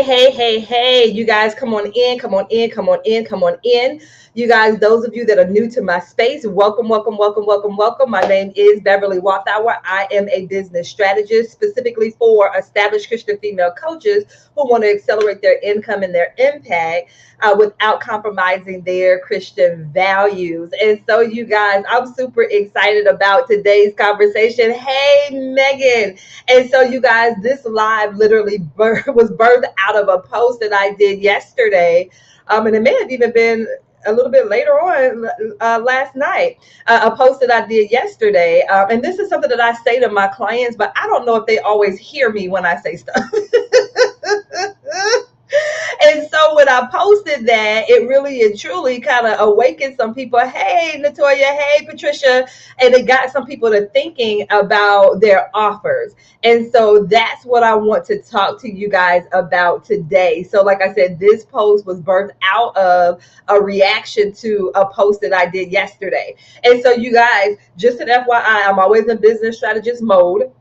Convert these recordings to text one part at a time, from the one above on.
Hey, you guys, come on in, come on in, come on in, come on in. You guys, those of you that are new to my space, welcome. My name is Beverly Walthour. I am a business strategist specifically for established Christian female coaches who want to accelerate their income and their impact without compromising their Christian values. And so, you guys, I'm super excited about today's conversation. Hey, Megan. And so, you guys, this live literally was birthed out of a post that I did yesterday. And it may have even been a little bit later on last night, a post that I did yesterday. And this is something that I say to my clients, but I don't know if they always hear me when I say stuff. And so when I posted that, it really and truly kind of awakened some people. Hey, Natoya. Hey, Patricia. And it got some people to thinking about their offers. And so that's what I want to talk to you guys about today. So like I said, this post was birthed out of a reaction to a post that I did yesterday. And so you guys, just an FYI, I'm always in business strategist mode.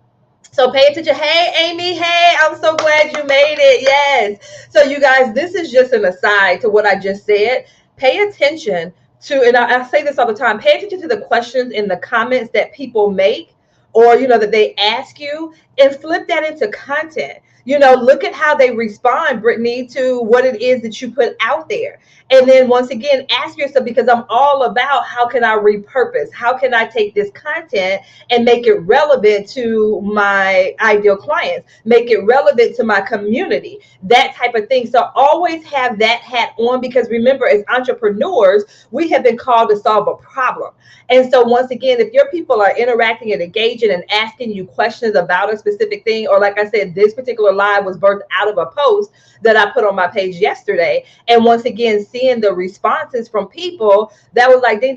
So pay attention. Hey, Amy. Hey, I'm so glad you made it. Yes. So you guys, this is just an aside to what I just said. Pay attention to, and I say this all the time, pay attention to the questions in the comments that people make or, that they ask you, and flip that into content. Look at how they respond, Brittany, to what it is that you put out there. And then once again, ask yourself, because I'm all about how can I repurpose? How can I take this content and make it relevant to my ideal clients, make it relevant to my community, that type of thing. So always have that hat on, because remember, as entrepreneurs, we have been called to solve a problem. And so once again, if your people are interacting and engaging and asking you questions about a specific thing, or like I said, this particular live was birthed out of a post that I put on my page yesterday. And once again, seeing the responses from people that was like, ding,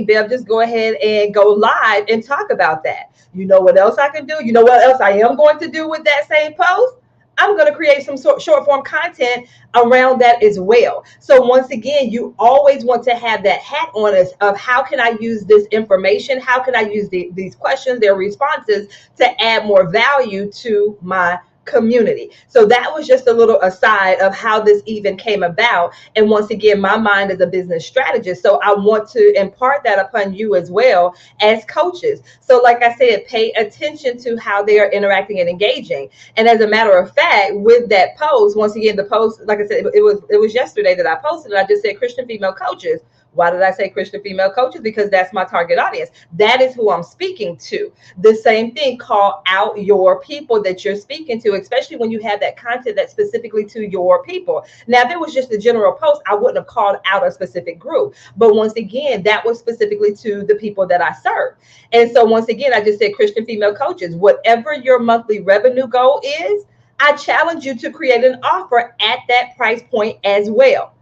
Bev, just go ahead and go live and talk about that. You know what else I can do? You know what else I am going to do with that same post? I'm going to create some short form content around that as well. So once again, you always want to have that hat on us of how can I use this information? How can I use these questions, their responses, to add more value to my community? So that was just a little aside of how this even came about. And once again, my mind is a business strategist, so I want to impart that upon you as well as coaches. So like I said, pay attention to how they are interacting and engaging. And as a matter of fact, with that post, once again, the post, like I said, it was yesterday that I posted, and I just said Christian female coaches. Why did I say Christian female coaches? Because that's my target audience. That is who I'm speaking to. The same thing, call out your people that you're speaking to, especially when you have that content that's specifically to your people. Now, if it was just a general post, I wouldn't have called out a specific group. But once again, that was specifically to the people that I serve. And so once again, I just said Christian female coaches. Whatever your monthly revenue goal is, I challenge you to create an offer at that price point as well.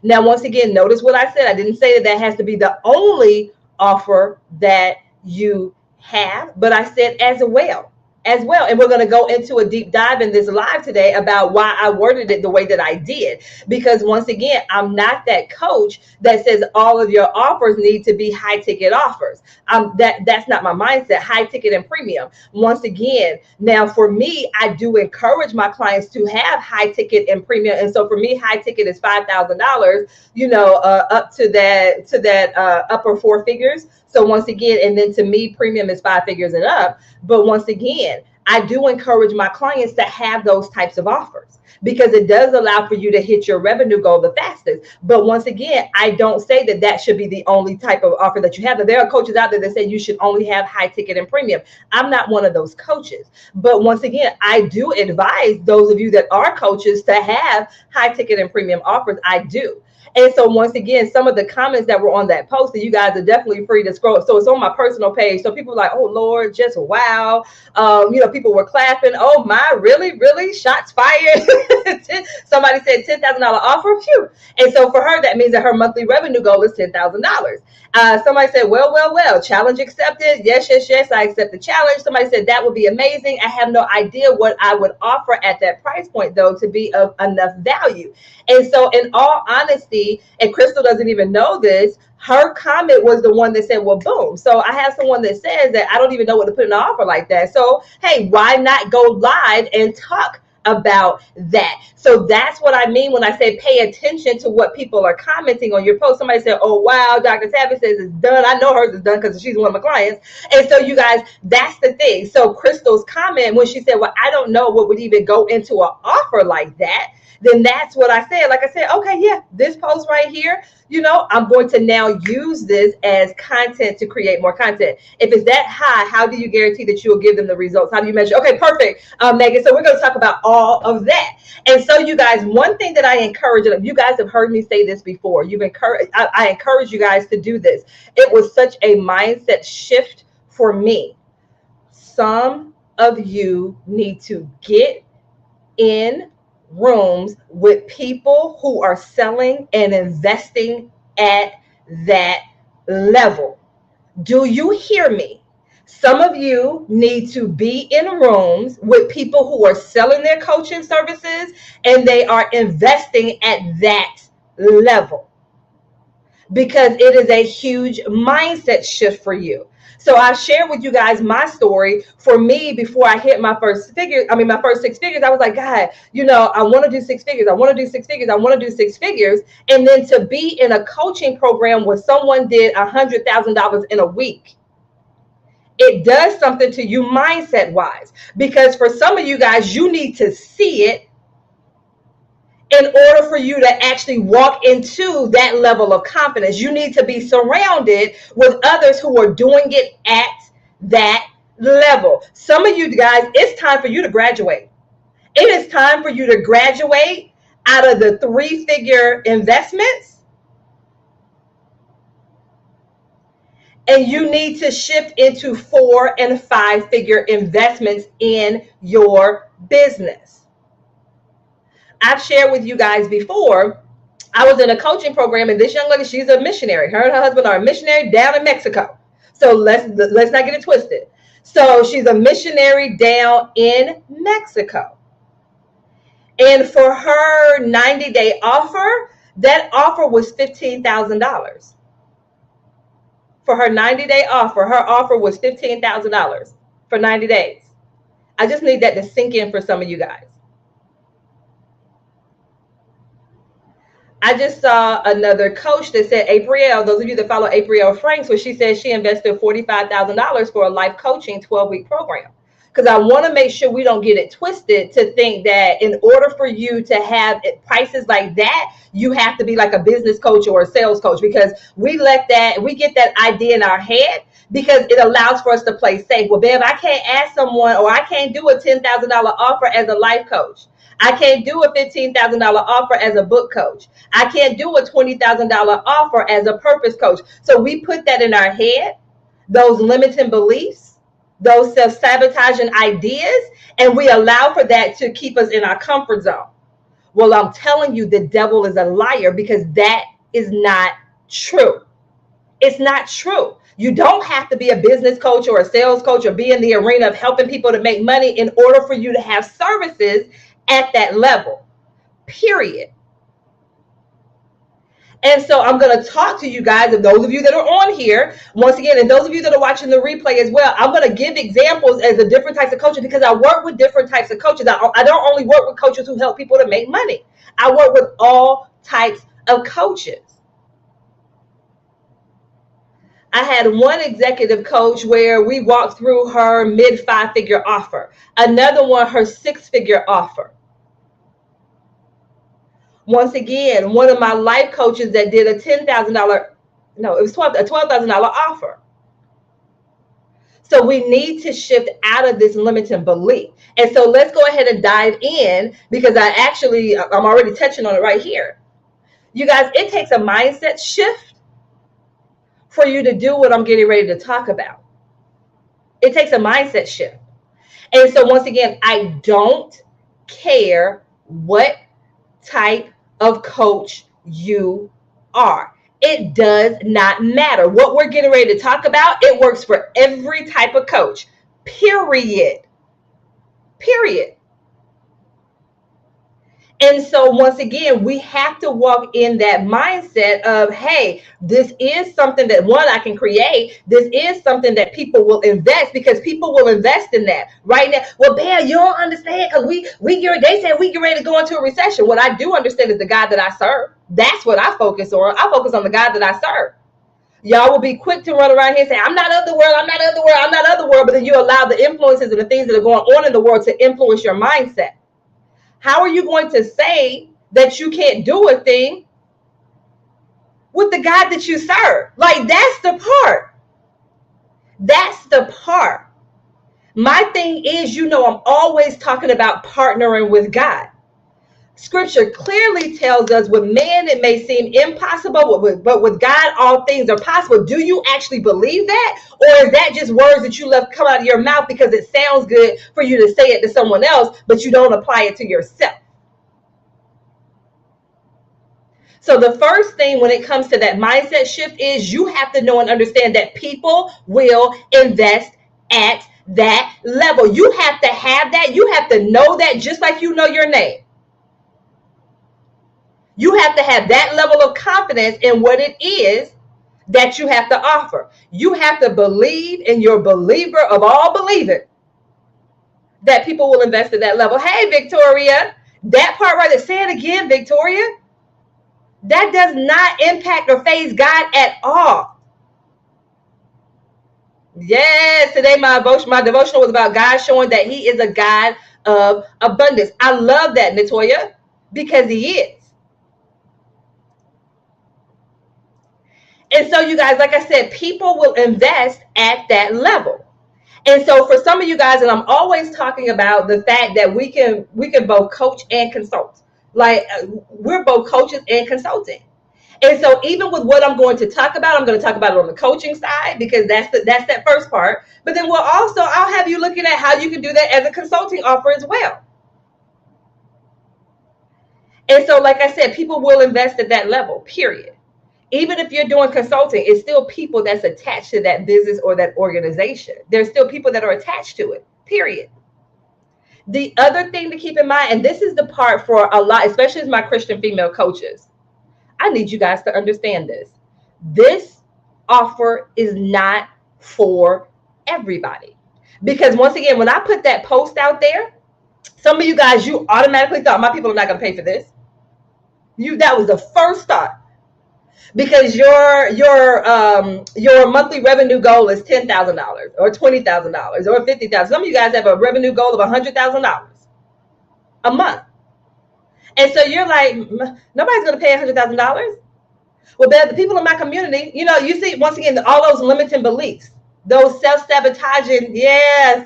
Now, once again, notice what I said. I didn't say that has to be the only offer that you have, but I said as well. And we're going to go into a deep dive in this live today about why I worded it the way that I did. Because once again, I'm not that coach that says all of your offers need to be high ticket offers. That's not my mindset, high ticket and premium. Once again, now for me, I do encourage my clients to have high ticket and premium. And so for me, high ticket is $5,000, up to that upper four figures. So once again, and then to me, premium is 5 figures and up. But once again, I do encourage my clients to have those types of offers, because it does allow for you to hit your revenue goal the fastest. But once again, I don't say that should be the only type of offer that you have. There are coaches out there that say you should only have high ticket and premium. I'm not one of those coaches. But once again, I do advise those of you that are coaches to have high ticket and premium offers. I do. And so once again, some of the comments that were on that post, that you guys are definitely free to scroll. So it's on my personal page. So people were like, oh Lord, just wow. People were clapping. Oh my, really? Shots fired. Somebody said $10,000 offer. Phew. And so for her, that means that her monthly revenue goal is $10,000. Somebody said, well, challenge accepted. Yes, I accept the challenge. Somebody said that would be amazing. I have no idea what I would offer at that price point, though, to be of enough value. And so in all honesty, and Crystal doesn't even know this, her comment was the one that said, well, boom. So I have someone that says that I don't even know what to put in an offer like that. So, hey, why not go live and talk about that. So that's what I mean when I say pay attention to what people are commenting on your post. Somebody said, oh, wow, Dr. Tavis says it's done. I know hers is done because she's one of my clients. And so you guys, that's the thing. So Crystal's comment when she said, well, I don't know what would even go into an offer like that. Then that's what I said. Like I said, okay, yeah, this post right here, I'm going to now use this as content to create more content. If it's that high, how do you guarantee that you'll give them the results? How do you measure? Okay, perfect, Megan. So we're going to talk about all of that. And so you guys, one thing that I encourage, and you guys have heard me say this before, I encourage you guys to do this. It was such a mindset shift for me. Some of you need to get in rooms with people who are selling and investing at that level. Do you hear me? Some of you need to be in rooms with people who are selling their coaching services and they are investing at that level, because it is a huge mindset shift for you. So I shared with you guys my story. For me, before I hit my first 6 figures, I was like, God, I want to do 6 figures. I want to do 6 figures. I want to do 6 figures. And then to be in a coaching program where someone did $100,000 in a week, it does something to you mindset wise, because for some of you guys, you need to see it in order for you to actually walk into that level of confidence. You need to be surrounded with others who are doing it at that level. Some of you guys, it's time for you to graduate. It is time for you to graduate out of the 3-figure investments, and you need to shift into 4- and 5-figure investments in your business. I've shared with you guys before, I was in a coaching program, and this young lady, she's a missionary. Her and her husband are a missionary down in Mexico. So let's not get it twisted. So she's a missionary down in Mexico. And for her 90-day offer, that offer was $15,000. For her 90-day offer, her offer was $15,000 for 90 days. I just need that to sink in for some of you guys. I just saw another coach that said, April, those of you that follow April Franks, where she said she invested $45,000 for a life coaching 12-week program. Because I want to make sure we don't get it twisted to think that in order for you to have prices like that, you have to be like a business coach or a sales coach, because we get that idea in our head because it allows for us to play safe. Well, Bev, I can't ask someone, or I can't do a $10,000 offer as a life coach. I can't do a $15,000 offer as a book coach. I can't do a $20,000 offer as a purpose coach. So we put that in our head, those limiting beliefs, those self-sabotaging ideas, and we allow for that to keep us in our comfort zone. Well, I'm telling you, the devil is a liar, because that is not true. It's not true. You don't have to be a business coach or a sales coach or be in the arena of helping people to make money in order for you to have services at that level, period. And so I'm going to talk to you guys, and those of you that are on here, once again, and those of you that are watching the replay as well, I'm going to give examples as the different types of coaches, because I work with different types of coaches. I don't only work with coaches who help people to make money. I work with all types of coaches. I had one executive coach where we walked through her mid-5-figure offer, another one, her 6-figure offer. Once again, one of my life coaches that did a $12,000 offer. So we need to shift out of this limiting belief. And so let's go ahead and dive in, because I'm already touching on it right here. You guys, it takes a mindset shift for you to do what I'm getting ready to talk about. It takes a mindset shift. And so once again, I don't care what type of coach you are. It does not matter. What we're getting ready to talk about, it works for every type of coach, period. And so once again, we have to walk in that mindset of, hey, this is something that one, I can create. This is something that people will invest, because people will invest in that right now. Well, Bear, you don't understand, because they said we get ready to go into a recession. What I do understand is the God that I serve. That's what I focus on. I focus on the God that I serve. Y'all will be quick to run around here and say, I'm not of the world, I'm not of the world, I'm not of the world. But then you allow the influences and the things that are going on in the world to influence your mindset. How are you going to say that you can't do a thing with the God that you serve? Like, that's the part. That's the part. My thing is, I'm always talking about partnering with God. Scripture clearly tells us with man it may seem impossible, but with God all things are possible. Do you actually believe that? Or is that just words that you left come out of your mouth because it sounds good for you to say it to someone else, but you don't apply it to yourself? So the first thing when it comes to that mindset shift is you have to know and understand that people will invest at that level. You have to have that. You have to know that, just like you know your name. You have to have that level of confidence in what it is that you have to offer. You have to believe in your believer of all believing that people will invest at that level. Hey, Victoria, that part right there, say it again, Victoria. That does not impact or phase God at all. Yes, today my devotional was about God showing that he is a God of abundance. I love that, Natoya, because he is. And so, you guys, like I said, people will invest at that level. And so for some of you guys, and I'm always talking about the fact that we can both coach and consult. Like, we're both coaches and consulting. And so even with what I'm going to talk about, I'm going to talk about it on the coaching side, because that's that first part. But then I'll have you looking at how you can do that as a consulting offer as well. And so, like I said, people will invest at that level, period. Even if you're doing consulting, it's still people that's attached to that business or that organization. There's still people that are attached to it, period. The other thing to keep in mind, and this is the part for a lot, especially as my Christian female coaches, I need you guys to understand this. This offer is not for everybody. Because once again, when I put that post out there, some of you guys, you automatically thought my people are not going to pay for this. That was the first thought. Because your monthly revenue goal is $10,000 or $20,000 or $50,000. Some of you guys have a revenue goal of $100,000 a month. And so you're like, nobody's going to pay $100,000. Well, the people in my community, you see, once again, all those limiting beliefs, those self-sabotaging,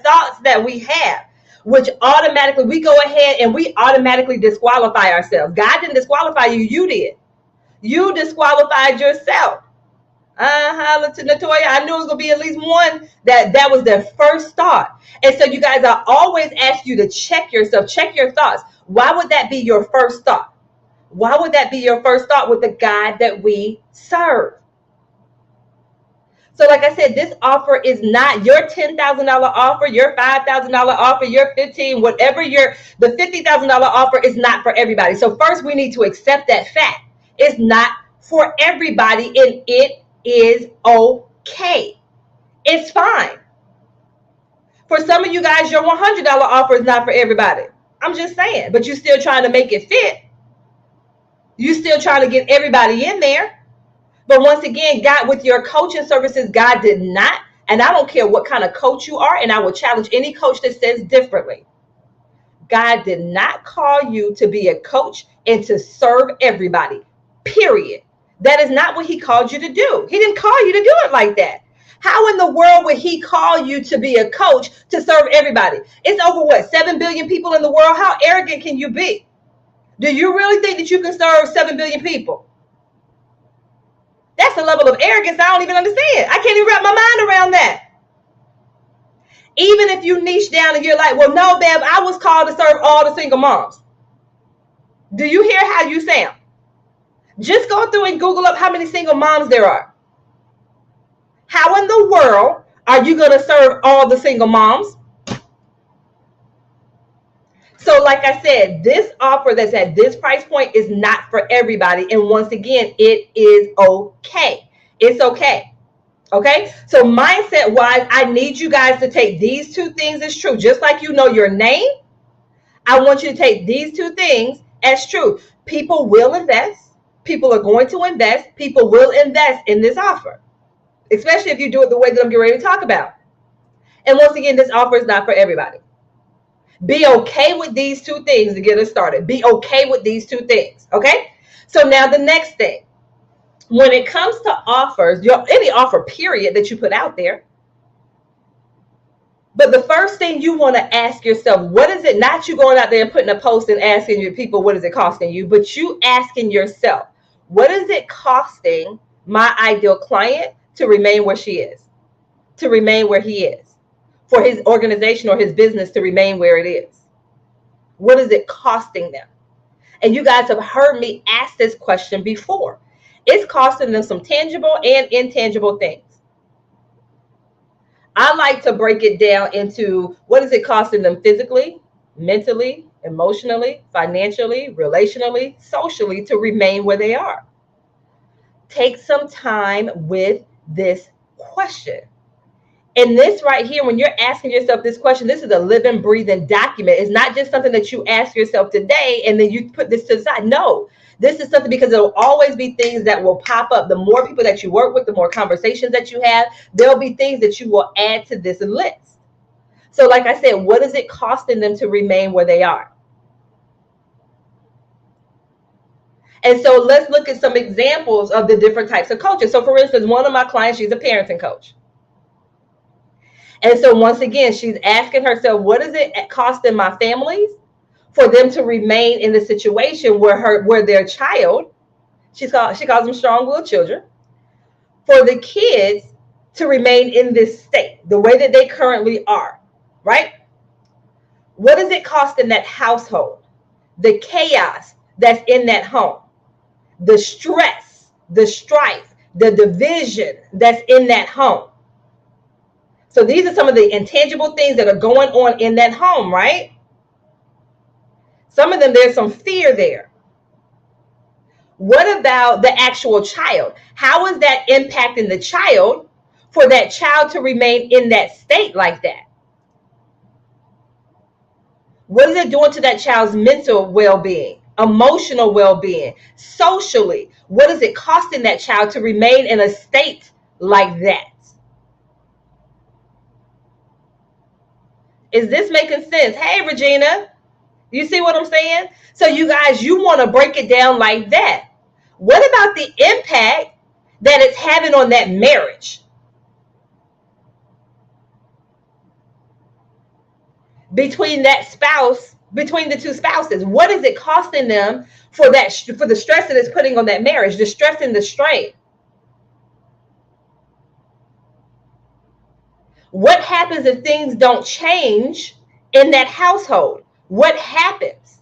thoughts that we have, which automatically we go ahead and we automatically disqualify ourselves. God didn't disqualify you. You did. You disqualified yourself. Natoya, I knew it was going to be at least one that was their first thought. And so you guys, I always ask you to check yourself, check your thoughts. Why would that be your first thought? Why would that be your first thought with the God that we serve? So like I said, this offer is not your $10,000 offer, your $5,000 offer, your $15,000, whatever the $50,000 offer is not for everybody. So first we need to accept that fact. It's not for everybody, and it is okay. It's fine. For some of you guys, your $100 offer is not for everybody. I'm just saying, but you're still trying to make it fit. You're still trying to get everybody in there. But once again, God, with your coaching services, God did not, and I don't care what kind of coach you are, and I will challenge any coach that says differently. God did not call you to be a coach and to serve everybody. Period. That is not what he called you to do. He didn't call you to do it like that. How in the world would he call you to be a coach to serve everybody? It's over 7 billion people in the world. How arrogant can you be? Do you really think that you can serve 7 billion people? That's a level of arrogance I don't even understand. I can't even wrap my mind around that. Even if you niche down and you're like, well, no, Bev, I was called to serve all the single moms. Do you hear how you sound? Just go through and Google up how many single moms there are. How in the world are you going to serve all the single moms? So like I said, this offer that's at this price point is not for everybody. And once again, it is okay. It's okay. Okay. So mindset wise, I need you guys to take these two things as true. Just like you know your name, I want you to take these two things as true. People will invest. People are going to invest. People will invest in this offer, especially if you do it the way that I'm getting ready to talk about. And once again, this offer is not for everybody. Be okay with these two things to get us started. Be okay with these two things. Okay. So now the next thing, when it comes to offers, any offer period that you put out there, but the first thing you want to ask yourself, what is it? Not you going out there and putting a post and asking your people, what is it costing you? But you asking yourself, what is it costing my ideal client to remain where she is, to remain where he is, for his organization or his business to remain where it is? What is it costing them? And you guys have heard me ask this question before. It's costing them some tangible and intangible things. I like to break it down into what is it costing them physically, mentally, emotionally, financially, relationally, socially to remain where they are. Take some time with this question. And this right here, when you're asking yourself this question, this is a living, breathing document. It's not just something that you ask yourself today and then you put this to the side. No, this is something because there will always be things that will pop up. The more people that you work with, the more conversations that you have, there'll be things that you will add to this list. So like I said, what is it costing them to remain where they are? And so let's look at some examples of the different types of coaches. So for instance, one of my clients, she's a parenting coach. And so once again, she's asking herself, what is it costing my families for them to remain in the situation where their child, she calls them strong-willed children, for the kids to remain in this state, the way that they currently are, right? What is it costing that household? The chaos that's in that home, the stress, the strife, the division that's in that home. So these are some of the intangible things that are going on in that home, right? Some of them, there's some fear there. What about the actual child? How is that impacting the child for that child to remain in that state like that? What is it doing to that child's mental well-being, emotional well-being, socially? What is it costing that child to remain in a state like that? Is this making sense? Hey, Regina, you see what I'm saying? So you guys, you want to break it down like that. What about the impact that it's having on that marriage? Between that spouse, between the two spouses, what is it costing them for the stress that it's putting on that marriage, the stress and the strain? What happens if things don't change in that household? What happens?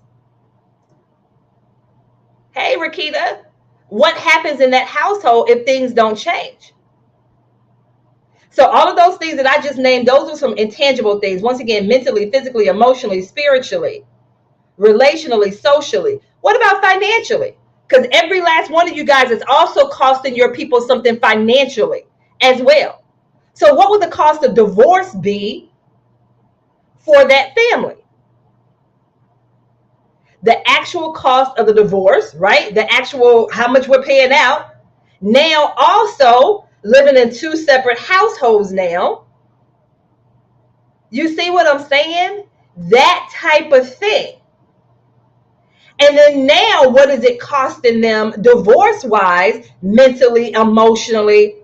Hey, Rakita, what happens in that household if things don't change? So all of those things that I just named, those are some intangible things. Once again, mentally, physically, emotionally, spiritually, relationally, socially. What about financially? Because every last one of you guys is also costing your people something financially as well. So what would the cost of divorce be for that family? The actual cost of the divorce, right? The actual how much we're paying out. Now also living in two separate households now. You see what I'm saying? That type of thing. And then now what is it costing them divorce-wise, mentally, emotionally?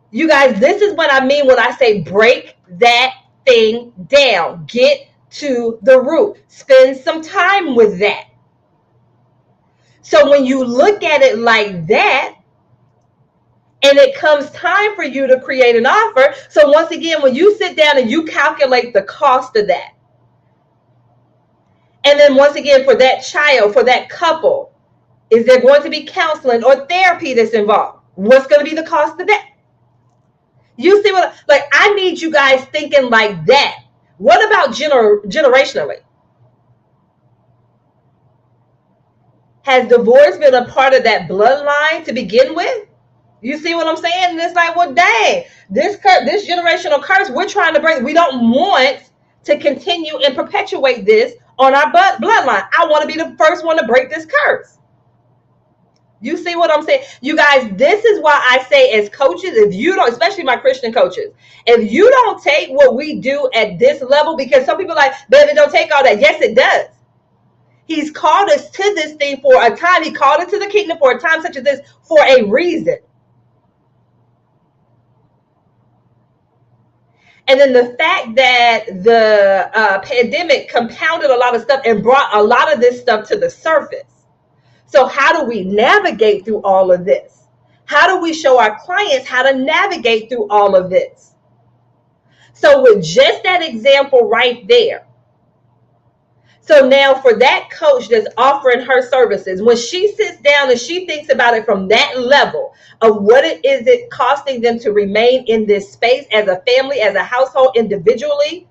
You guys, this is what I mean when I say break that thing down. Get to the root. Spend some time with that. So when you look at it like that, and it comes time for you to create an offer. So once again, when you sit down and you calculate the cost of that, and then once again, for that child, for that couple, is there going to be counseling or therapy that's involved? What's going to be the cost of that? You see what, like, I need you guys thinking like that. What about generationally? Has divorce been a part of that bloodline to begin with? You see what I'm saying? And it's like, well, dang, this generational curse we're trying to break. We don't want to continue and perpetuate this on our bloodline. I want to be the first one to break this curse. You see what I'm saying? You guys, this is why I say as coaches, if you don't, especially my Christian coaches, if you don't take what we do at this level, because some people are like, baby, don't take all that. Yes, it does. He's called us to this thing for a time. He called it to the kingdom for a time such as this for a reason. And then the fact that the pandemic compounded a lot of stuff and brought a lot of this stuff to the surface. So how do we navigate through all of this? How do we show our clients how to navigate through all of this? So with just that example right there. So now for that coach that's offering her services, when she sits down and she thinks about it from that level of what it is it costing them to remain in this space as a family, as a household, individually.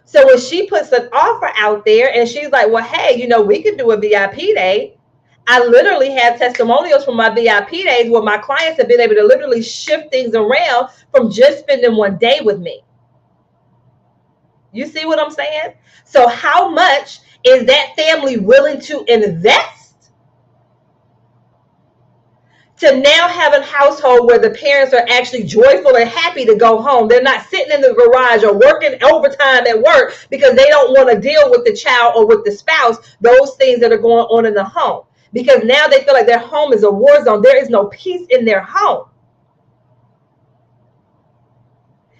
So when she puts an offer out there and she's like, well, hey, you know, we could do a VIP day. I literally have testimonials from my VIP days where my clients have been able to literally shift things around from just spending one day with me. You see what I'm saying? So how much is that family willing to invest to now have a household where the parents are actually joyful and happy to go home? They're not sitting in the garage or working overtime at work because they don't want to deal with the child or with the spouse, those things that are going on in the home. Because now they feel like their home is a war zone. There is no peace in their home.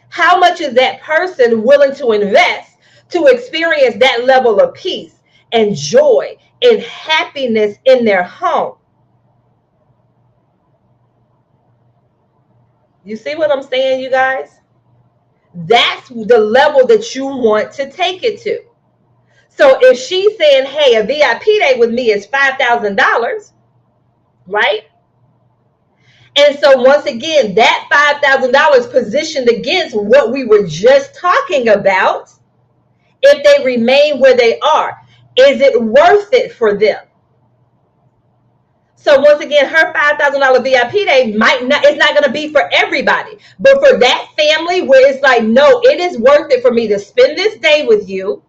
How much is that person willing to invest to experience that level of peace and joy and happiness in their home? You see what I'm saying, you guys? That's the level that you want to take it to. So if she's saying, hey, a VIP day with me is $5,000, right? And so once again, that $5,000 positioned against what we were just talking about, if they remain where they are, is it worth it for them? So once again, her $5,000 VIP day it's not going to be for everybody, but for that family where it's like, no, it is worth it for me to spend this day with you,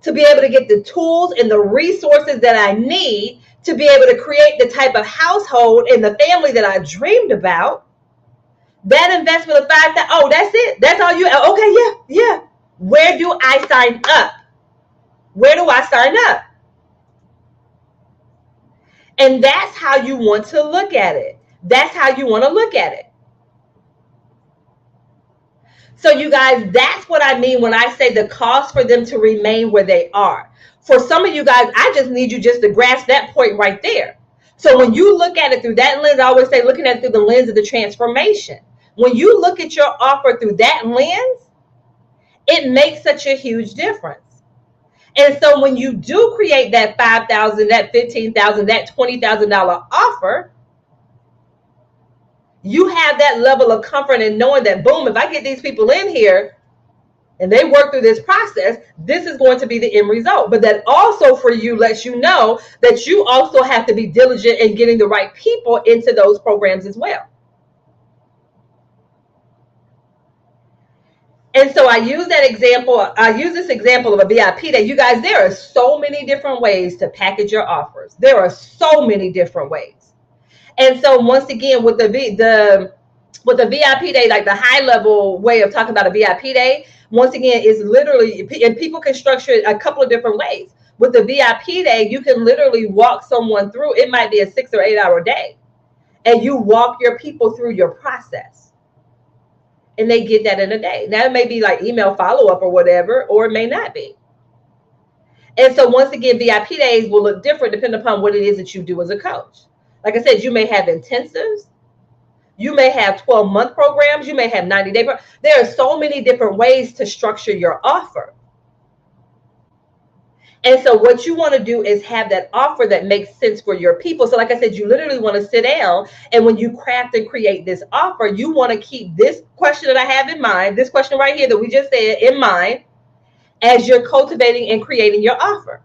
to be able to get the tools and the resources that I need to be able to create the type of household and the family that I dreamed about. That investment of $5,000, oh, that's it. That's all you, okay, yeah. Where do I sign up? Where do I sign up? And that's how you want to look at it. That's how you want to look at it. So you guys, that's what I mean when I say the cost for them to remain where they are. For some of you guys, I just need you just to grasp that point right there. So when you look at it through that lens, I always say looking at it through the lens of the transformation. When you look at your offer through that lens, it makes such a huge difference. And so when you do create that $5,000, that $15,000, that $20,000 offer, you have that level of comfort in knowing that, boom, if I get these people in here and they work through this process, this is going to be the end result. But that also for you lets you know that you also have to be diligent in getting the right people into those programs as well. And so I use this example of a VIP day. You guys, there are so many different ways to package your offers. There are so many different ways. And so once again, with the VIP day, like the high level way of talking about a VIP day, once again, is literally, and people can structure it a couple of different ways. With the VIP day, you can literally walk someone through. It might be a 6 or 8 hour day, and you walk your people through your process, and they get that in a day. Now it may be like email follow-up or whatever, or it may not be. And so once again, VIP days will look different depending upon what it is that you do as a coach. Like I said, you may have intensives. You may have 12-month programs. You may have 90-day programs. There are so many different ways to structure your offer. And so what you want to do is have that offer that makes sense for your people. So like I said, you literally want to sit down, and when you craft and create this offer, you want to keep this question that I have in mind, this question right here that we just said, in mind as you're cultivating and creating your offer.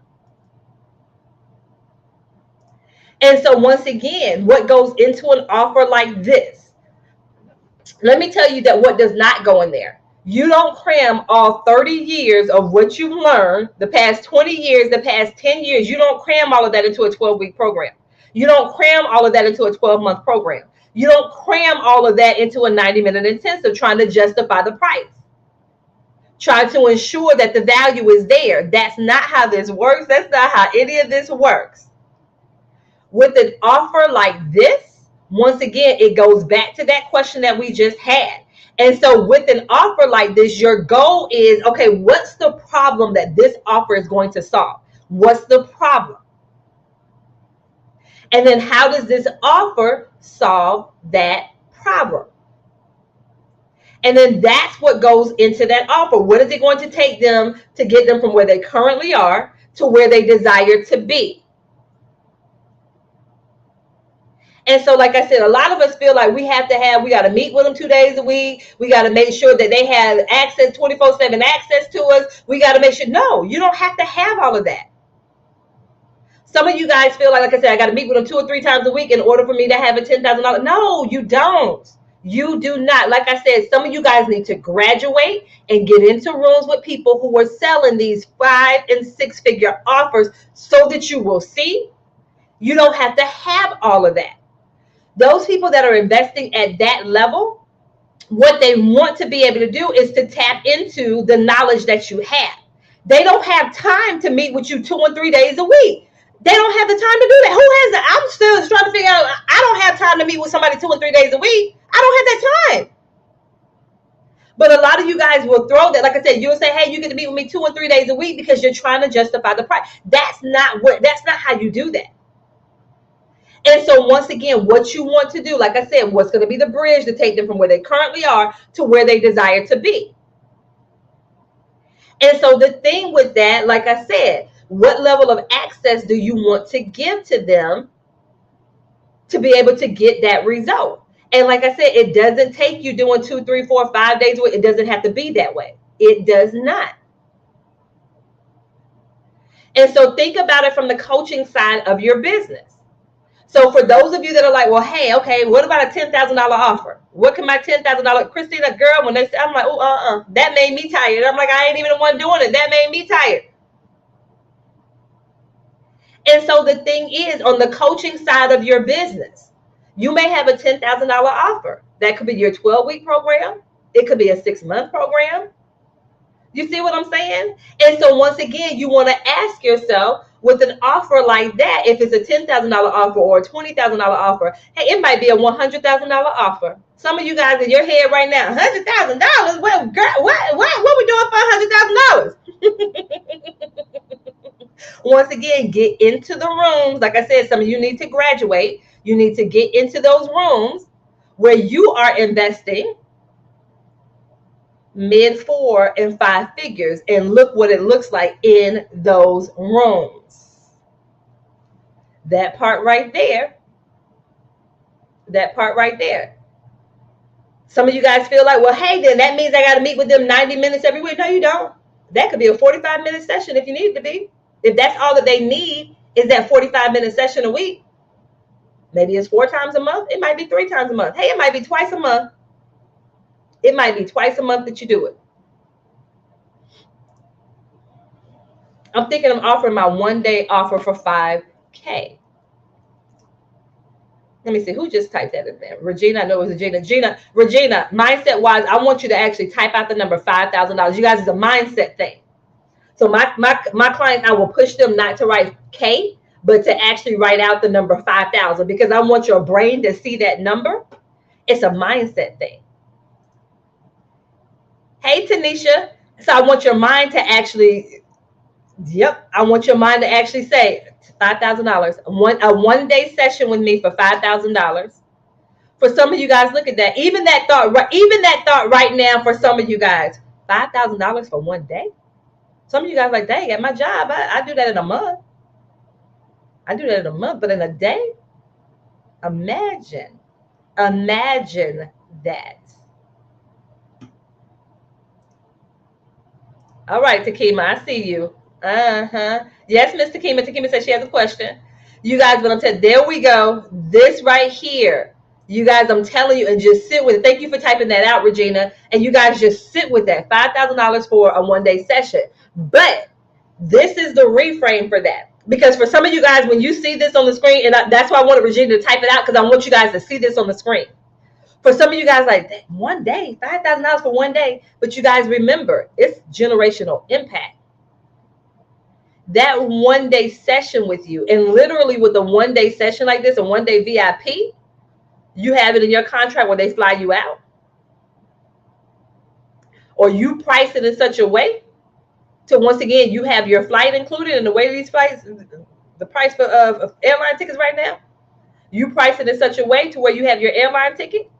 And so once again, what goes into an offer like this? Let me tell you that what does not go in there. You don't cram all 30 years of what you've learned, the past 20 years, the past 10 years. You don't cram all of that into a 12-week program. You don't cram all of that into a 12-month program. You don't cram all of that into a 90-minute intensive trying to justify the price. Try to ensure that the value is there. That's not how this works. That's not how any of this works. With an offer like this, once again, it goes back to that question that we just had. And so with an offer like this, your goal is, okay, what's the problem that this offer is going to solve? What's the problem? And then how does this offer solve that problem? And then that's what goes into that offer. What is it going to take them to get them from where they currently are to where they desire to be? And so, like I said, a lot of us feel like we got to meet with them 2 days a week. We got to make sure that they have access, 24/7 access to us. We got to make sure, no, you don't have to have all of that. Some of you guys feel like I said, I got to meet with them 2 or 3 times a week in order for me to have a $10,000. No, you don't. You do not. Like I said, some of you guys need to graduate and get into rooms with people who are selling these 5- and 6-figure offers so that you will see you don't have to have all of that. Those people that are investing at that level, what they want to be able to do is to tap into the knowledge that you have. They don't have time to meet with you 2 or 3 days a week. They don't have the time to do that. Who has that? I'm still trying to figure out, I don't have time to meet with somebody 2 or 3 days a week. I don't have that time. But a lot of you guys will throw that. Like I said, you'll say, hey, you get to meet with me 2 or 3 days a week because you're trying to justify the price. That's not how you do that. And so once again, what you want to do, like I said, what's going to be the bridge to take them from where they currently are to where they desire to be. And so the thing with that, like I said, what level of access do you want to give to them to be able to get that result? And like I said, it doesn't take you doing 2, 3, 4, 5 days a week. It doesn't have to be that way. It does not. And so think about it from the coaching side of your business. So for those of you that are like, well, hey, okay, what about a $10,000 offer? What can my $10,000, Christina, girl, when they say, I'm like, oh, that made me tired. I'm like, I ain't even the one doing it. That made me tired. And so the thing is, on the coaching side of your business, you may have a $10,000 offer. That could be your 12-week program. It could be a 6-month program. You see what I'm saying? And so once again, you want to ask yourself, with an offer like that, if it's a $10,000 offer or a $20,000 offer, hey, it might be a $100,000 offer. Some of you guys in your head right now, $100,000? Well, girl, what we doing for $100,000? Once again, get into the rooms. Like I said, some of you need to graduate. You need to get into those rooms where you are investing mid 4 and 5 figures, and look what it looks like in those rooms. That part right there. Some of you guys feel like, well, hey, then that means I got to meet with them 90 minutes every week. No, you don't. That could be a 45-minute session if you need it to be. If that's all that they need is that 45-minute session a week, maybe it's 4 times a month. It might be 3 times a month. Hey, it might be twice a month. It might be twice a month that you do it. I'm thinking of offering my 1-day offer for $5K. Let me see who just typed that in there. Regina, I know it was Regina, mindset wise, I want you to actually type out the number $5,000. You guys, it's a mindset thing. So my clients, I will push them not to write K, but to actually write out the number 5,000, because I want your brain to see that number. It's a mindset thing. Hey, Tanisha. So I want your mind to actually, I want your mind to actually say $5,000. A 1-day session with me for $5,000. For some of you guys, look at that. Even that thought right now for some of you guys, $5,000 for 1 day. Some of you guys like, dang, at my job, I do that in a month. But in a day, imagine that. All right, Takima, I see you. Yes, Miss Takima. Takima says she has a question. You guys, but I'm telling, there we go. This right here. You guys, I'm telling you, and just sit with it. Thank you for typing that out, Regina. And you guys just sit with that. $5,000 for a one-day session. But this is the reframe for that. Because for some of you guys, when you see this on the screen, and that's why I wanted Regina to type it out, because I want you guys to see this on the screen. For some of you guys, like, one day, $5,000 for one day. But you guys remember, it's generational impact. That one day session with you, and literally with a one day session like this, a one day VIP, you have it in your contract where they fly you out, or you price it in such a way to, once again, you have your flight included. And the way these flights, the price of airline tickets right now, you price it in such a way to where you have your airline ticket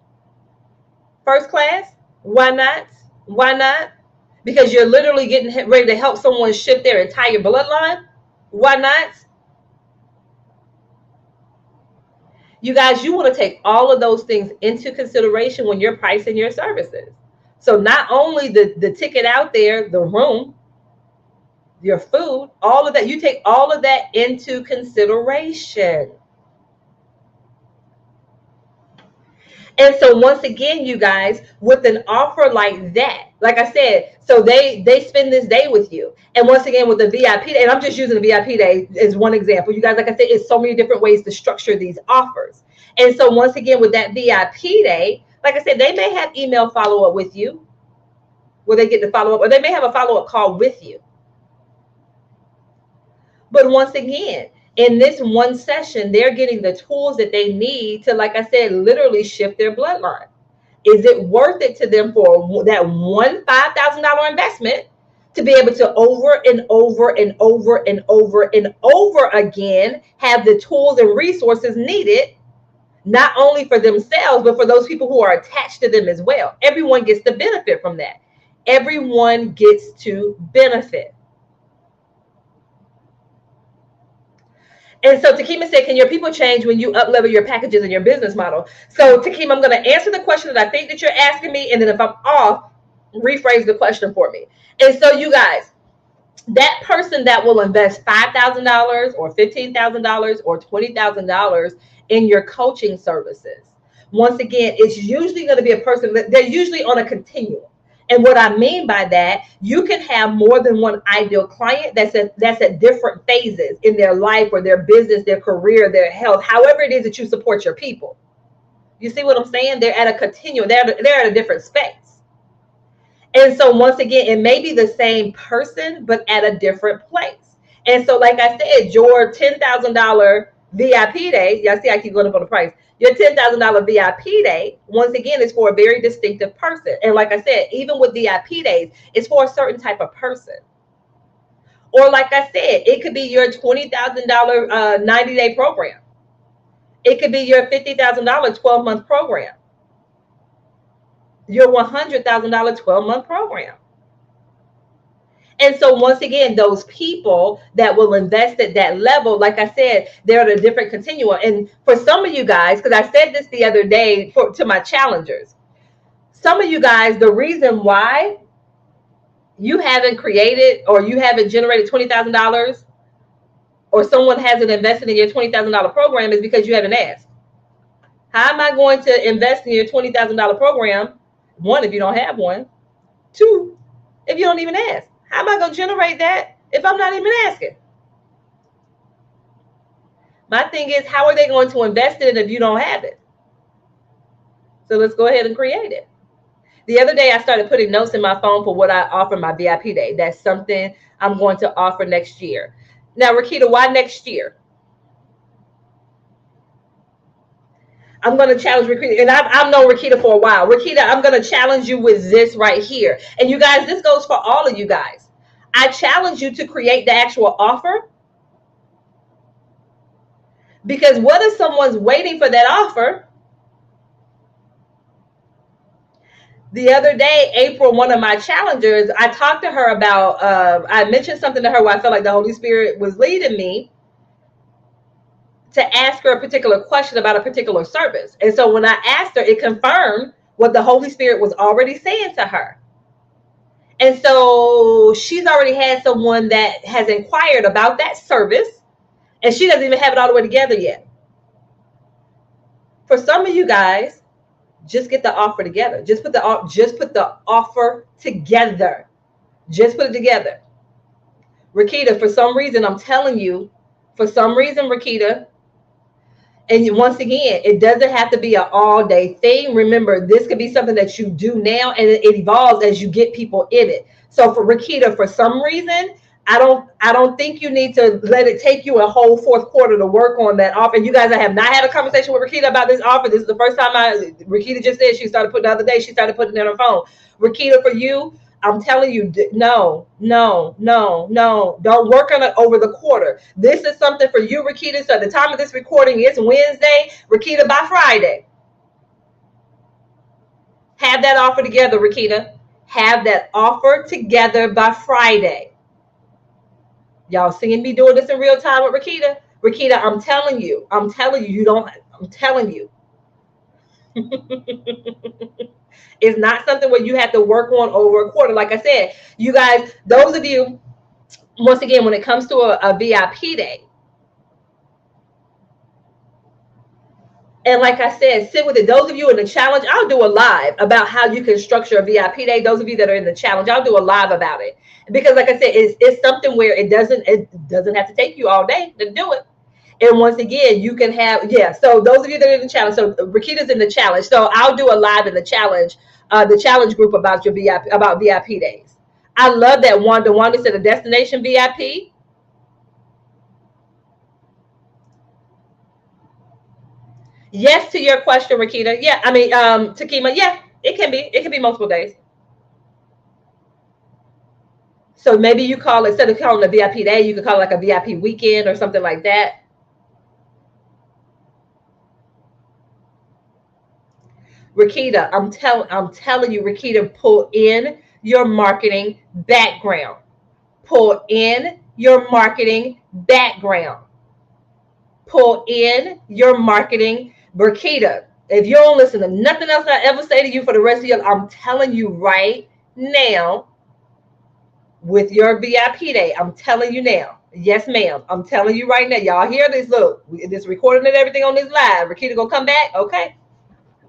first class. Why not? Why not? Because you're literally getting ready to help someone shift their entire bloodline. Why not? You guys, you want to take all of those things into consideration when you're pricing your services. So not only the ticket out there, the room, your food, all of that, you take all of that into consideration. And so once again, you guys, with an offer like that, like I said, so they spend this day with you. And once again, with the VIP day, and I'm just using the VIP day as one example. You guys, like I said, it's so many different ways to structure these offers. And so once again, with that VIP day, like I said, they may have email follow-up with you where they get to follow up, or they may have a follow-up call with you. But once again, in this one session, they're getting the tools that they need to, like I said, literally shift their bloodline. Is it worth it to them for that one $5,000 investment to be able to over and over and over and over and over again have the tools and resources needed, not only for themselves, but for those people who are attached to them as well? Everyone gets to benefit from that. Everyone gets to benefit. And so Takima said, can your people change when you up-level your packages and your business model? So Takima, I'm going to answer the question that I think that you're asking me. And then if I'm off, rephrase the question for me. And so you guys, that person that will invest $5,000 or $15,000 or $20,000 in your coaching services, once again, it's usually going to be a person that they're usually on a continuum. And what I mean by that, you can have more than one ideal client that's at different phases in their life or their business, their career, their health, however it is that you support your people. You see what I'm saying? They're at a continuum. They're at a different space. And so once again, it may be the same person, but at a different place. And so like I said, your $10,000 VIP day, y'all see I keep going up on the price. Your $10,000 VIP day, once again, is for a very distinctive person. And like I said, even with VIP days, it's for a certain type of person. Or like I said, it could be your $20,000 90-day program. It could be your $50,000 12-month program. Your $100,000 12-month program. And so once again, those people that will invest at that level, like I said, they're at a different continuum. And for some of you guys, because I said this the other day to my challengers, some of you guys, the reason why you haven't created or you haven't generated $20,000 or someone hasn't invested in your $20,000 program is because you haven't asked. How am I going to invest in your $20,000 program? One, if you don't have one. Two, if you don't even ask. How am I going to generate that if I'm not even asking? My thing is, how are they going to invest in it if you don't have it? So let's go ahead and create it. The other day, I started putting notes in my phone for what I offer my VIP day. That's something I'm going to offer next year. Now, Rakita, why next year? I'm going to challenge Rakita, and I've known Rakita for a while. Rakita, I'm going to challenge you with this right here. And you guys, this goes for all of you guys. I challenge you to create the actual offer. Because what if someone's waiting for that offer? The other day, April, one of my challengers, I talked to her about, I mentioned something to her where I felt like the Holy Spirit was leading me to ask her a particular question about a particular service. And so when I asked her, it confirmed what the Holy Spirit was already saying to her. And so she's already had someone that has inquired about that service. And she doesn't even have it all the way together yet. For some of you guys, just get the offer together. Just put the offer together. Just put it together. Rakita, for some reason, I'm telling you, for some reason, Rakita, and once again, it doesn't have to be an all day thing. Remember, this could be something that you do now and it evolves as you get people in it. So for Rakita, for some reason, I don't think you need to let it take you a whole fourth quarter to work on that offer. And you guys, I have not had a conversation with Rakita about this offer. This is the first time Rakita just said she started putting the other day, she started putting it on her phone. Rakita, for you, I'm telling you, no, no, no, no. Don't work on it over the quarter. This is something for you, Rakita. So at the time of this recording, it's Wednesday. Rakita, by Friday, have that offer together, Rakita. Have that offer together by Friday. Y'all seeing me doing this in real time with Rakita? Rakita, I'm telling you, you don't, I'm telling you. It's not something where you have to work on over a quarter. Like I said, you guys, those of you, once again, when it comes to a VIP day, and like I said, sit with it. Those of you in the challenge, I'll do a live about how you can structure a VIP day. Those of you that are in the challenge, I'll do a live about it. Because like I said, it's something where it doesn't have to take you all day to do it. And once again, you can have, yeah. So those of you that are in the challenge, so Rakita's in the challenge. So I'll do a live in the challenge group about your VIP days. I love that Wanda. Wanda said a destination VIP. Yes to your question, Rakita. Yeah, I mean, Takima. Yeah, it can be. It can be multiple days. So maybe you call, instead of calling a VIP day, you could call it like a VIP weekend or something like that. Rakita, I'm telling you, Rakita, pull in your marketing background. Pull in your marketing background. Pull in your marketing, Rakita. If you don't listen to nothing else I ever say to you for the rest of your life, I'm telling you right now, with your VIP day, I'm telling you now. Yes, ma'am. I'm telling you right now. Y'all hear this? Look, this recording and everything on this live. Rakita gonna come back, okay?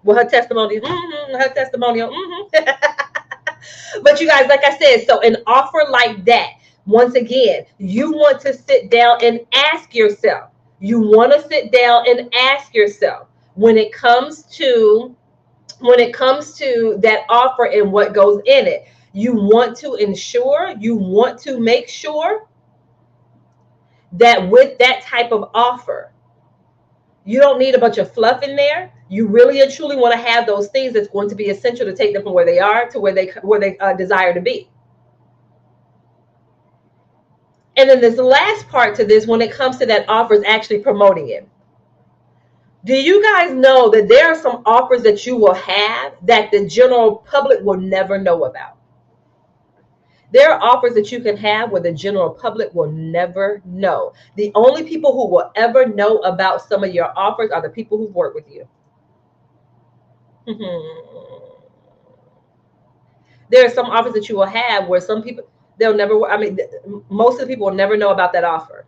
With her testimony, her testimonial. But you guys, like I said, so an offer like that, once again, you want to sit down and ask yourself. You want to sit down and ask yourself when it comes to that offer and what goes in it. You want to make sure that with that type of offer, you don't need a bunch of fluff in there. You really and truly want to have those things that's going to be essential to take them from where they are to where they desire to be. And then this last part to this, when it comes to that offer, is actually promoting it. Do you guys know that there are some offers that you will have that the general public will never know about? There are offers that you can have where the general public will never know. The only people who will ever know about some of your offers are the people who've worked with you. There are some offers that you will have where some people, most of the people will never know about that offer.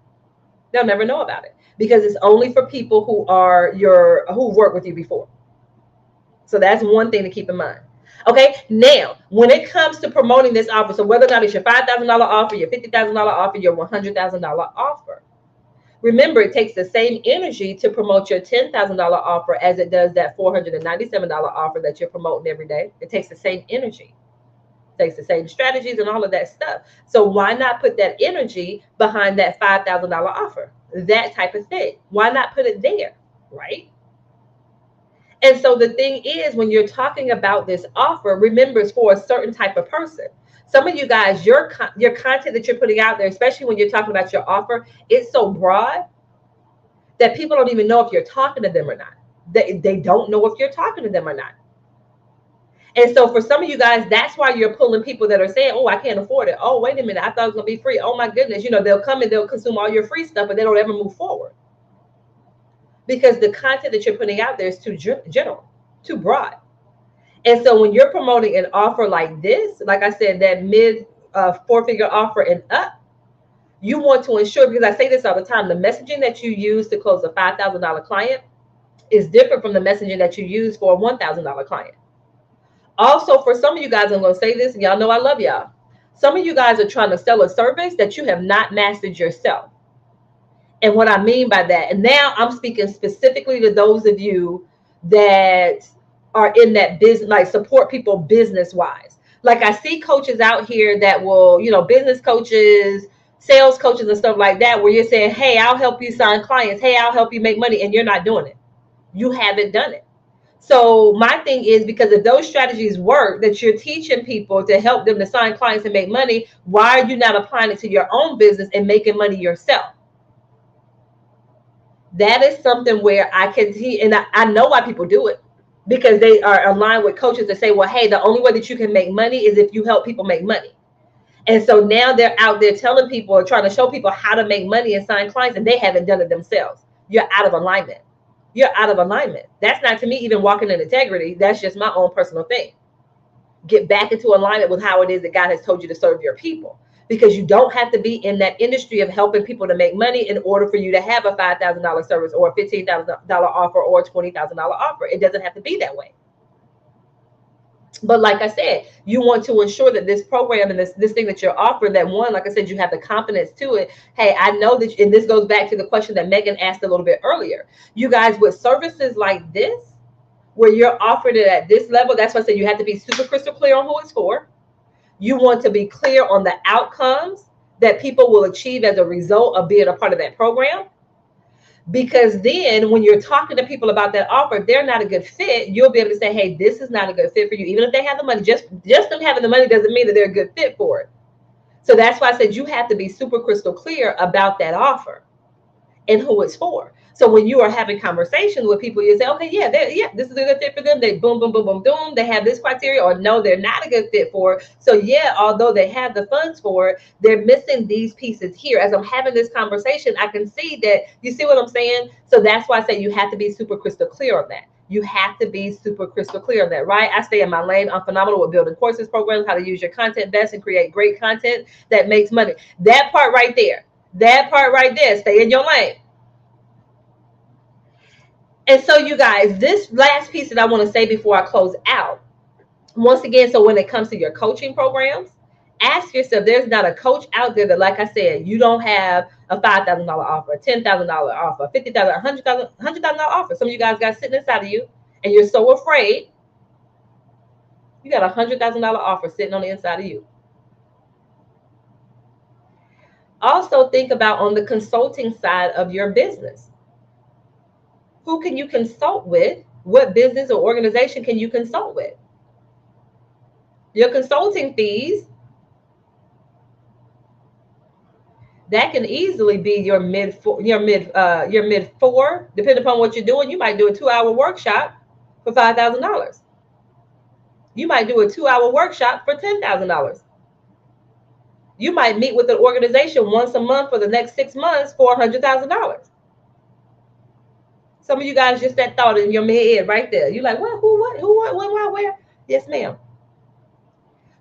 They'll never know about it because it's only for people who've worked with you before. So that's one thing to keep in mind. Okay, now when it comes to promoting this offer, so whether or not it's your $5,000 offer, your $50,000 offer, your $100,000 offer, remember it takes the same energy to promote your $10,000 offer as it does that $497 offer that you're promoting every day. It takes the same energy. It takes the same strategies and all of that stuff. So why not put that energy behind that $5,000 offer? That type of thing. Why not put it there, right? And so the thing is, when you're talking about this offer, remember it's for a certain type of person. Some of you guys, your content that you're putting out there, especially when you're talking about your offer, it's so broad that people don't even know if you're talking to them or not. They don't know if you're talking to them or not. And so for some of you guys, that's why you're pulling people that are saying, oh, I can't afford it. Oh, wait a minute. I thought it was going to be free. Oh, my goodness. They'll come and they'll consume all your free stuff, but they don't ever move forward. Because the content that you're putting out there is too general, too broad. And so when you're promoting an offer like this, like I said, that mid four-figure offer and up, You want to ensure, because I say this all the time, the messaging that you use to close a $5,000 client is different from the messaging that you use for a $1,000 client. Also, for some of you guys, I'm going to say this, and y'all know I love y'all. Some of you guys are trying to sell a service that you have not mastered yourself. And what I mean by that, and now I'm speaking specifically to those of you that are in that business, like support people business wise. Like I see coaches out here that will, business coaches, sales coaches and stuff like that, where you're saying, hey, I'll help you sign clients. Hey, I'll help you make money. And you're not doing it. You haven't done it. So my thing is, because if those strategies work that you're teaching people to help them to sign clients and make money, why are you not applying it to your own business and making money yourself? That is something where I can see, and I know why people do it, because they are aligned with coaches that say, well, hey, the only way that you can make money is if you help people make money. And so now they're out there telling people or trying to show people how to make money and sign clients, and they haven't done it themselves. You're out of alignment. You're out of alignment. That's not, to me, even walking in integrity. That's just my own personal thing. Get back into alignment with how it is that God has told you to serve your people, because you don't have to be in that industry of helping people to make money in order for you to have a $5,000 service or a $15,000 offer or a $20,000 offer. It doesn't have to be that way. But like I said, you want to ensure that this program and this thing that you're offering, that one, like I said, you have the confidence to it. Hey, I know that, and this goes back to the question that Megan asked a little bit earlier. You guys, with services like this, where you're offering it at this level, that's why I said you have to be super crystal clear on who it's for. You want to be clear on the outcomes that people will achieve as a result of being a part of that program. Because then when you're talking to people about that offer, if they're not a good fit, you'll be able to say, hey, this is not a good fit for you. Even if they have the money, just them having the money doesn't mean that they're a good fit for it. So that's why I said you have to be super crystal clear about that offer and who it's for. So when you are having conversations with people, you say, okay, yeah, this is a good fit for them. They boom, boom, boom, boom, boom. They have this criteria, or no, they're not a good fit for it. So yeah, although they have the funds for it, they're missing these pieces here. As I'm having this conversation, I can see that, you see what I'm saying? So that's why I say you have to be super crystal clear on that. You have to be super crystal clear on that, right? I stay in my lane. I'm phenomenal with building courses, programs, how to use your content best and create great content that makes money. That part right there, stay in your lane. And so you guys, this last piece that I want to say before I close out, once again, so when it comes to your coaching programs, ask yourself, there's not a coach out there that, like I said, you don't have a $5,000 offer, a $10,000 offer, $50,000, $100,000 offer. Some of you guys got sitting inside of you, and you're so afraid. You got a $100,000 offer sitting on the inside of you. Also think about on the consulting side of your business. Who can you consult with? What business or organization can you consult with? Your consulting fees, that can easily be your mid four, depending upon what you're doing. You might do a 2-hour workshop for $5,000. You might do a 2-hour workshop for $10,000. You might meet with an organization once a month for the next 6 months for $100,000. Some of you guys, just that thought in your head right there. You're like, what, who, what, when, why, where? Yes, ma'am.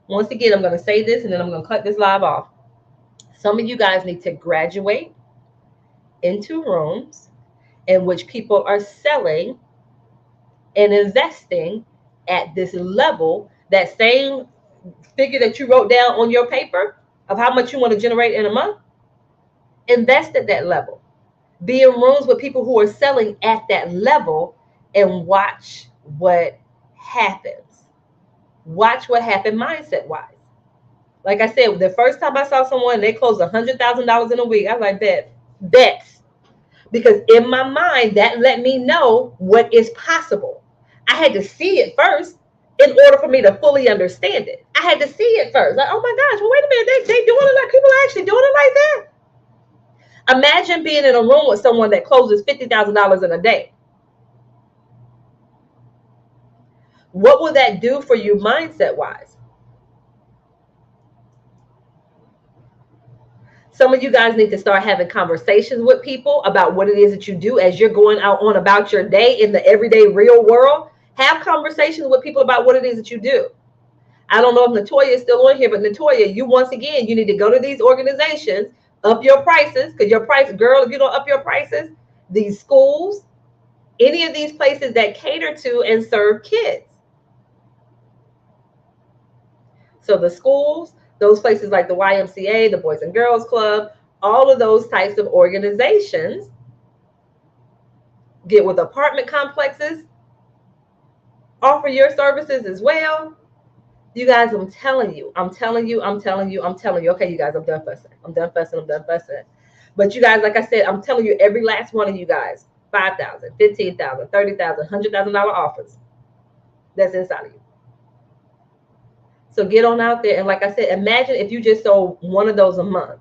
Once again, I'm going to say this and then I'm going to cut this live off. Some of you guys need to graduate into rooms in which people are selling and investing at this level, that same figure that you wrote down on your paper of how much you want to generate in a month. Invest at that level. Be in rooms with people who are selling at that level and watch what happens. Watch what happened mindset wise. Like I said, the first time I saw someone, they closed $100,000 in a week. I was like, bets. Because in my mind, that let me know what is possible. I had to see it first in order for me to fully understand it. I had to see it first. Like, oh my gosh, well, wait a minute. They doing it like, people are actually doing it like that. Imagine being in a room with someone that closes $50,000 in a day. What will that do for you mindset wise? Some of you guys need to start having conversations with people about what it is that you do as you're going out on about your day in the everyday real world. Have conversations with people about what it is that you do. I don't know if Natoya is still on here, but Natoya, you once again, you need to go to these organizations, Up your prices, because your price, girl, if you don't up your prices, these schools, any of these places that cater to and serve kids. So the schools, those places like the YMCA, the Boys and Girls Club, all of those types of organizations get with apartment complexes, offer your services as well. You guys, I'm telling you, I'm telling you, I'm telling you, I'm telling you. Okay, you guys, I'm done fussing. I'm done fussing. I'm done fussing. But you guys, like I said, I'm telling you, every last one of you guys, 5,000, 15,000, 30,000, $100,000 offers that's inside of you. So get on out there. And like I said, imagine if you just sold one of those a month.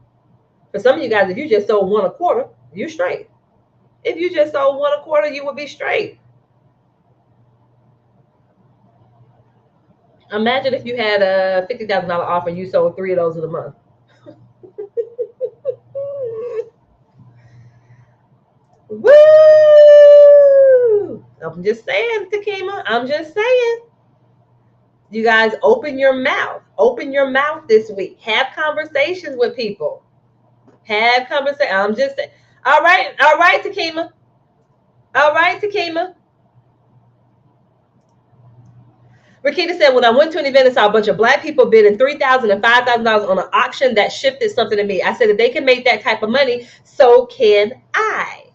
For some of you guys, if you just sold one a quarter, you straight. If you just sold one a quarter, you would be straight. Imagine if you had a $50,000 offer and you sold three of those in a month. Woo! I'm just saying, Takima. I'm just saying. You guys, open your mouth. Open your mouth this week. Have conversations with people. Have conversations. I'm just saying. All right, Takima. All right, Takima. Rakita said, when I went to an event and saw a bunch of black people bidding $3,000 and $5,000 on an auction, that shifted something to me. I said, if they can make that type of money, so can I.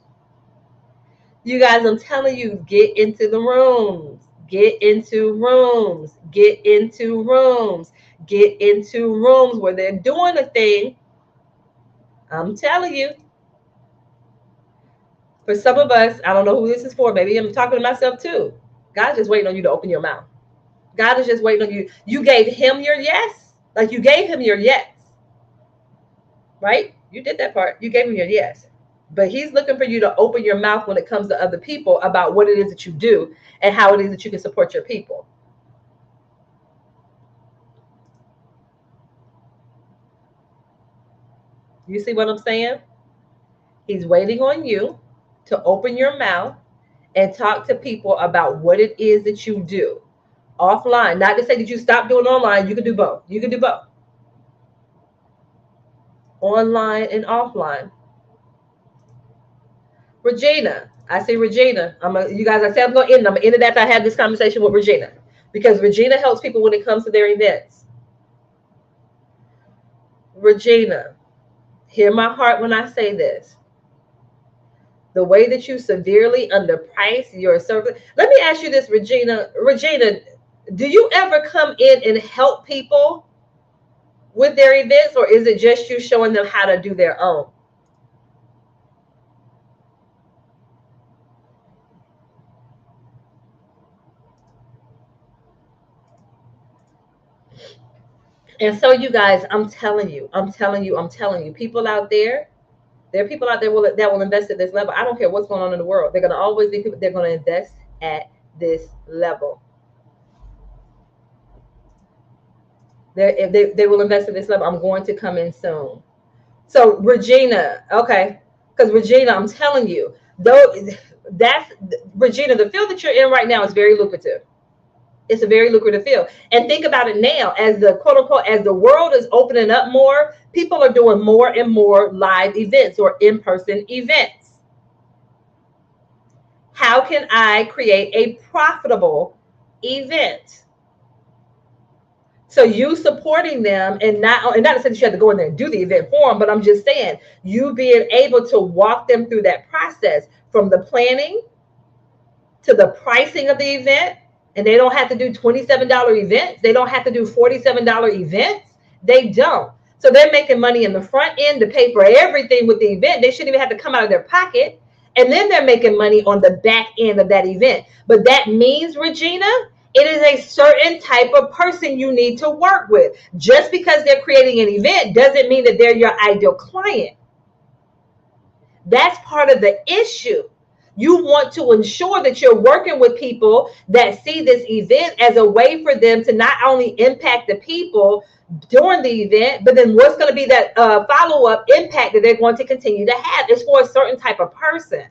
You guys, I'm telling you, get into the rooms. Get into rooms. Get into rooms. Get into rooms where they're doing a thing. I'm telling you. For some of us, I don't know who this is for. Maybe I'm talking to myself too. God's just waiting on you to open your mouth. God is just waiting on you. You gave him your yes. Like you gave him your yes. Right? You did that part. You gave him your yes. But he's looking for you to open your mouth when it comes to other people about what it is that you do and how it is that you can support your people. You see what I'm saying? He's waiting on you to open your mouth and talk to people about what it is that you do. Offline, not to say that you stop doing online. You can do both. You can do both. Online and offline. Regina, I say Regina. You guys, I said I'm going to end. I'm going to end it after I have this conversation with Regina, because Regina helps people when it comes to their events. Regina, hear my heart when I say this. The way that you severely underprice your service. Let me ask you this, Regina. Regina, do you ever come in and help people with their events, or is it just you showing them how to do their own? And so, you guys, I'm telling you, people out there, there are people out there that will invest at this level. I don't care what's going on in the world. They're going to always be people. They're going to invest at this level. They will invest at this level. I'm going to come in soon. So Regina, okay, because Regina, I'm telling you, though, that's Regina. The field that you're in right now is very lucrative. It's a very lucrative field. And think about it now, as the quote unquote, as the world is opening up more, people are doing more and more live events or in-person events. How can I create a profitable event? So you supporting them, and not to say that you have to go in there and do the event for them, but I'm just saying you being able to walk them through that process from the planning to the pricing of the event. And they don't have to do $27 events. They don't have to do $47 events. They don't. So they're making money in the front end to pay for everything with the event. They shouldn't even have to come out of their pocket. And then they're making money on the back end of that event. But that means, Regina, it is a certain type of person you need to work with. Just because they're creating an event doesn't mean that they're your ideal client. That's part of the issue. You want to ensure that you're working with people that see this event as a way for them to not only impact the people during the event, but then what's going to be that follow-up impact that they're going to continue to have. It's for a certain type of person.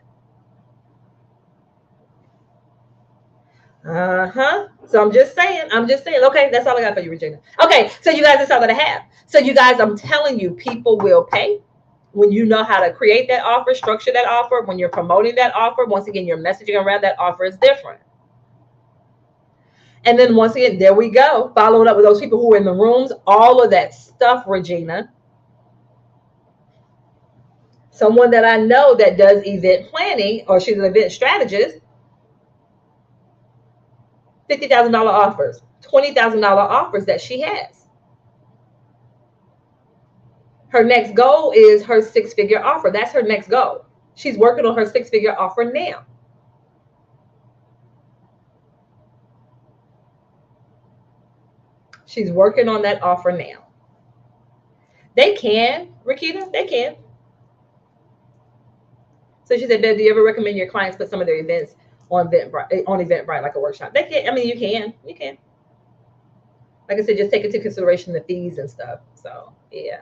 So I'm just saying, okay, that's all I got for you, Regina. Okay, so you guys, that's all that I have. So you guys, I'm telling you, people will pay. When you know how to create that offer, structure that offer, when you're promoting that offer, once again, your messaging around that offer is different. And then once again, there we go. Following up with those people who are in the rooms, all of that stuff, Regina. Someone that I know that does event planning, or she's an event strategist, $50,000 offers, $20,000 offers that she has. Her next goal is her 6-figure offer. That's her next goal. She's working on her 6-figure offer now. She's working on that offer now. They can, Rakita, they can. So she said, Bev, do you ever recommend your clients put some of their events on Eventbrite, like a workshop? They can. I mean, you can. Like I said, just take into consideration the fees and stuff. So, yeah.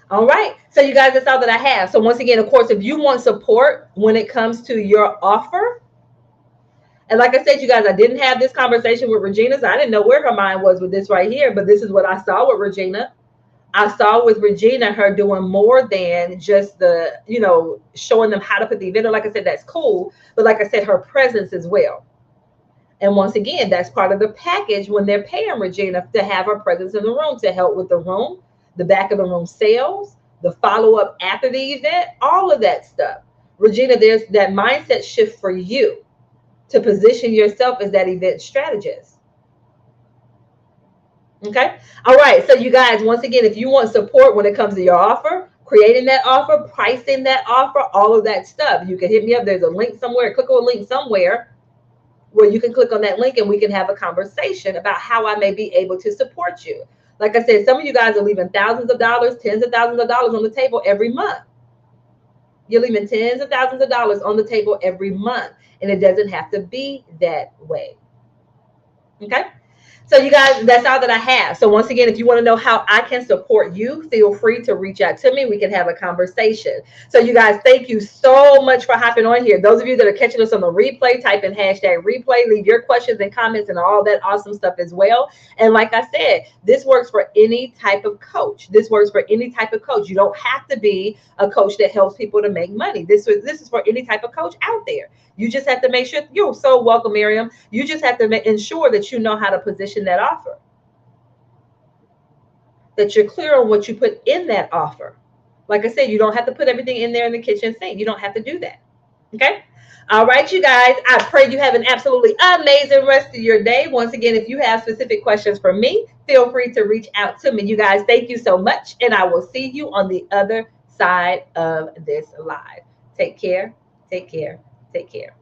All right. So, you guys, that's all that I have. So, once again, of course, if you want support when it comes to your offer, and like I said, you guys, I didn't have this conversation with Regina, so I didn't know where her mind was with this right here, but this is what I saw with Regina. I saw with Regina her doing more than just the, showing them how to put the event. Like I said, that's cool. But like I said, her presence as well. And once again, that's part of the package when they're paying Regina to have her presence in the room, to help with the room, the back of the room sales, the follow-up after the event, all of that stuff. Regina, there's that mindset shift for you to position yourself as that event strategist. Okay. All right. So you guys, once again, if you want support when it comes to your offer, creating that offer, pricing that offer, all of that stuff, you can hit me up. There's a link somewhere. Click on a link somewhere where you can click on that link and we can have a conversation about how I may be able to support you. Like I said, some of you guys are leaving thousands of dollars, tens of thousands of dollars on the table every month. You're leaving tens of thousands of dollars on the table every month. And it doesn't have to be that way. Okay. So you guys, that's all that I have. So once again, if you want to know how I can support you, feel free to reach out to me. We can have a conversation. So you guys, thank you so much for hopping on here. Those of you that are catching us on the replay, type in #replay, leave your questions and comments and all that awesome stuff as well. And like I said, this works for any type of coach. This works for any type of coach. You don't have to be a coach that helps people to make money. This is for any type of coach out there. You just have to make sure, you're so welcome, Miriam. You just have to ensure that you know how to position that offer, that you're clear on what you put in that offer. Like I said, you don't have to put everything in there in the kitchen sink. You don't have to do that. Okay. All right, you guys, I pray you have an absolutely amazing rest of your day. Once again, if you have specific questions for me, feel free to reach out to me. You guys, thank you so much. And I will see you on the other side of this live. Take care. Take care. Take care.